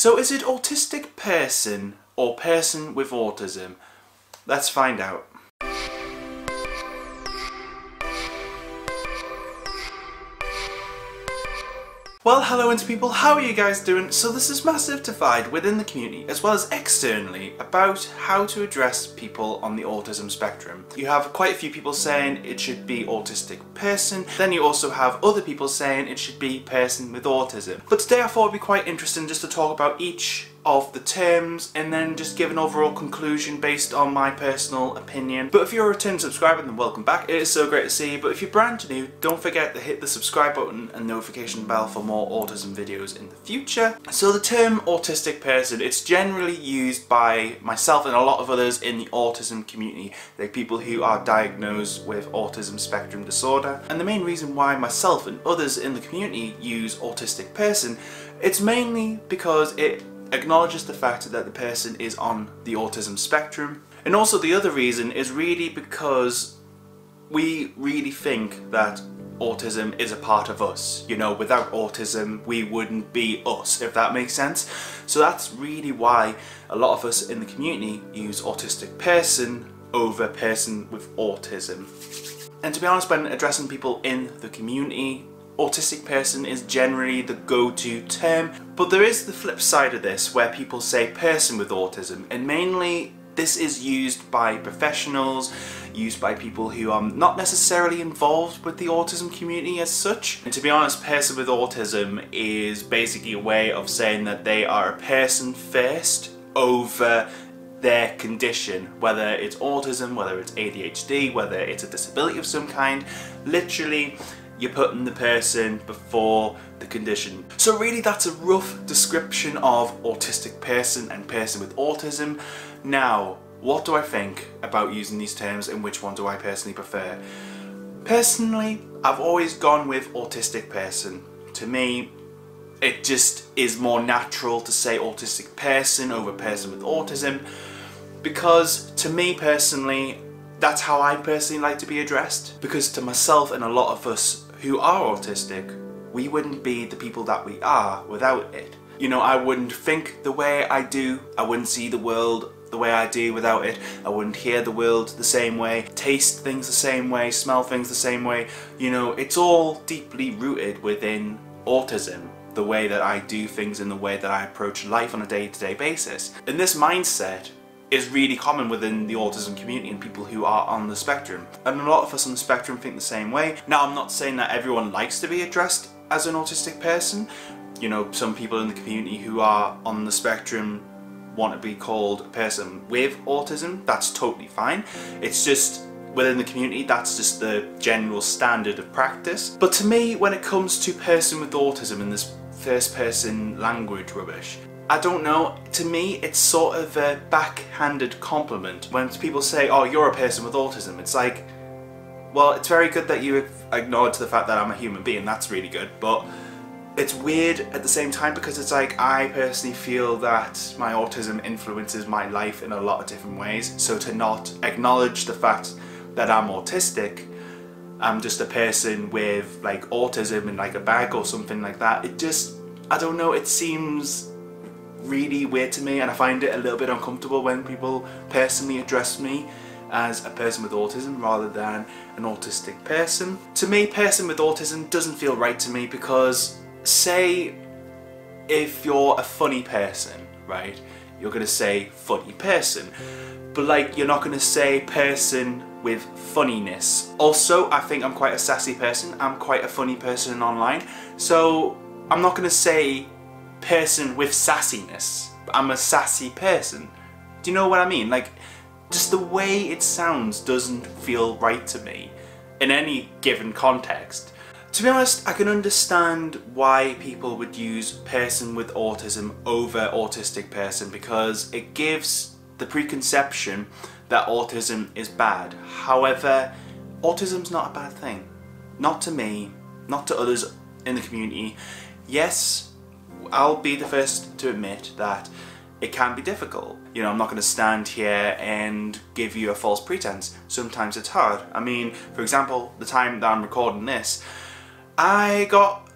So is it autistic person or person with autism? Let's find out. Well, hello into people, how are you guys doing? So there's this massive divide within the community as well as externally about how to address people on the autism spectrum. You have quite a few people saying it should be autistic person, then you also have other people saying it should be person with autism. But today I thought it'd be quite interesting just to talk about each of the terms and then just give an overall conclusion based on my personal opinion. But if you're a return subscriber, then welcome back. It is so great to see you. But if you're brand new, don't forget to hit the subscribe button and notification bell for more autism videos in the future. So the term autistic person, it's generally used by myself and a lot of others in the autism community. They're people who are diagnosed with autism spectrum disorder. And the main reason why myself and others in the community use autistic person, it's mainly because it acknowledges the fact that the person is on the autism spectrum. And also the other reason is really because we really think that autism is a part of us. You know, without autism we wouldn't be us, if that makes sense. So that's really why a lot of us in the community use autistic person over person with autism. And to be honest, when addressing people in the community, autistic person is generally the go-to term, but there is the flip side of this where people say person with autism, and mainly this is used by professionals, used by people who are not necessarily involved with the autism community as such. And to be honest, person with autism is basically a way of saying that they are a person first over their condition, whether it's autism, whether it's ADHD, whether it's a disability of some kind. Literally, you're putting the person before the condition. So really that's a rough description of autistic person and person with autism. Now, what do I think about using these terms and which one do I personally prefer? Personally, I've always gone with autistic person. To me, it just is more natural to say autistic person over person with autism, because to me personally, that's how I personally like to be addressed. Because to myself and a lot of us who are autistic, we wouldn't be the people that we are without it. You know, I wouldn't think the way I do, I wouldn't see the world the way I do without it, I wouldn't hear the world the same way, taste things the same way, smell things the same way. You know, it's all deeply rooted within autism, the way that I do things and the way that I approach life on a day-to-day basis. And this mindset is really common within the autism community and people who are on the spectrum. And a lot of us on the spectrum think the same way. Now, I'm not saying that everyone likes to be addressed as an autistic person. You know, some people in the community who are on the spectrum want to be called a person with autism. That's totally fine. It's just within the community, that's just the general standard of practice. But to me, when it comes to person with autism and this first person language rubbish, I don't know, to me it's sort of a backhanded compliment when people say, oh, you're a person with autism. It's like, well, it's very good that you acknowledge the fact that I'm a human being, that's really good, but it's weird at the same time because it's like, I personally feel that my autism influences my life in a lot of different ways, so to not acknowledge the fact that I'm autistic, I'm just a person with like autism in like a bag or something like that, it just, I don't know, it seems really weird to me, and I find it a little bit uncomfortable when people personally address me as a person with autism rather than an autistic person. To me, person with autism doesn't feel right to me because, say if you're a funny person, right, you're gonna say funny person, but like you're not gonna say person with funniness. Also, I think I'm quite a sassy person, I'm quite a funny person online, so I'm not gonna say person with sassiness. I'm a sassy person. Do you know what I mean? Like, just the way it sounds doesn't feel right to me in any given context. To be honest, I can understand why people would use person with autism over autistic person because it gives the preconception that autism is bad. However, autism's not a bad thing. Not to me, not to others in the community. Yes, I'll be the first to admit that it can be difficult. You know, I'm not going to stand here and give you a false pretense. Sometimes it's hard. I mean, for example, the time that I'm recording this, I got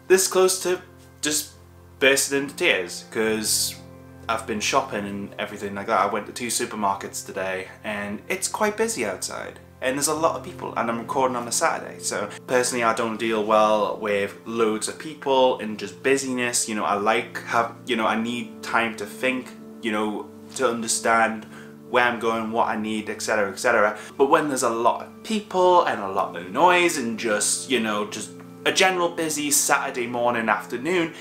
this close to just bursted into tears because I've been shopping and everything like that. I went to 2 supermarkets today and it's quite busy outside and there's a lot of people, and I'm recording on a Saturday. So personally I don't deal well with loads of people and just busyness. You know, I need time to think, you know, to understand where I'm going, what I need, etc, etc. But when there's a lot of people and a lot of noise and just, you know, just a general busy Saturday morning, afternoon,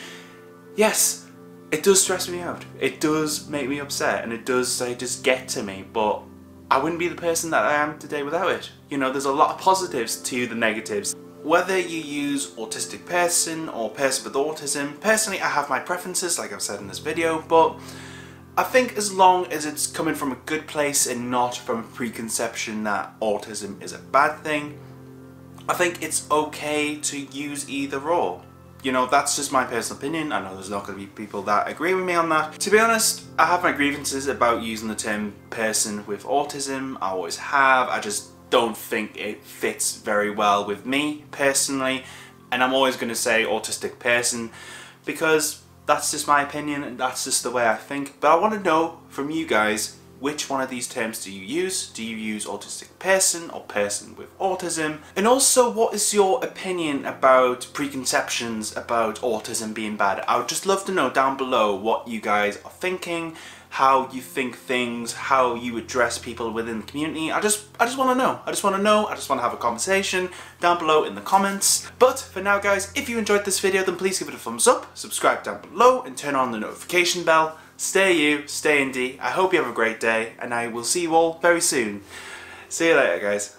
yes, it does stress me out. It does make me upset and it does just get to me, but I wouldn't be the person that I am today without it. You know, there's a lot of positives to the negatives. Whether you use Autistic Person or Person With Autism, personally I have my preferences like I've said in this video, but I think as long as it's coming from a good place and not from a preconception that autism is a bad thing, I think it's okay to use either or. You know, that's just my personal opinion. I know there's not going to be people that agree with me on that. To be honest, I have my grievances about using the term person with autism. I always have. I just don't think it fits very well with me personally. And I'm always going to say autistic person because that's just my opinion and that's just the way I think. But I want to know from you guys, which one of these terms do you use? Do you use autistic person or person with autism? And also, what is your opinion about preconceptions about autism being bad? I would just love to know down below what you guys are thinking, how you think things, how you address people within the community. I just want to know. I just want to have a conversation down below in the comments. But for now guys, if you enjoyed this video, then please give it a thumbs up, subscribe down below and turn on the notification bell. Stay you, stay indie. I hope you have a great day and I will see you all very soon. See you later guys.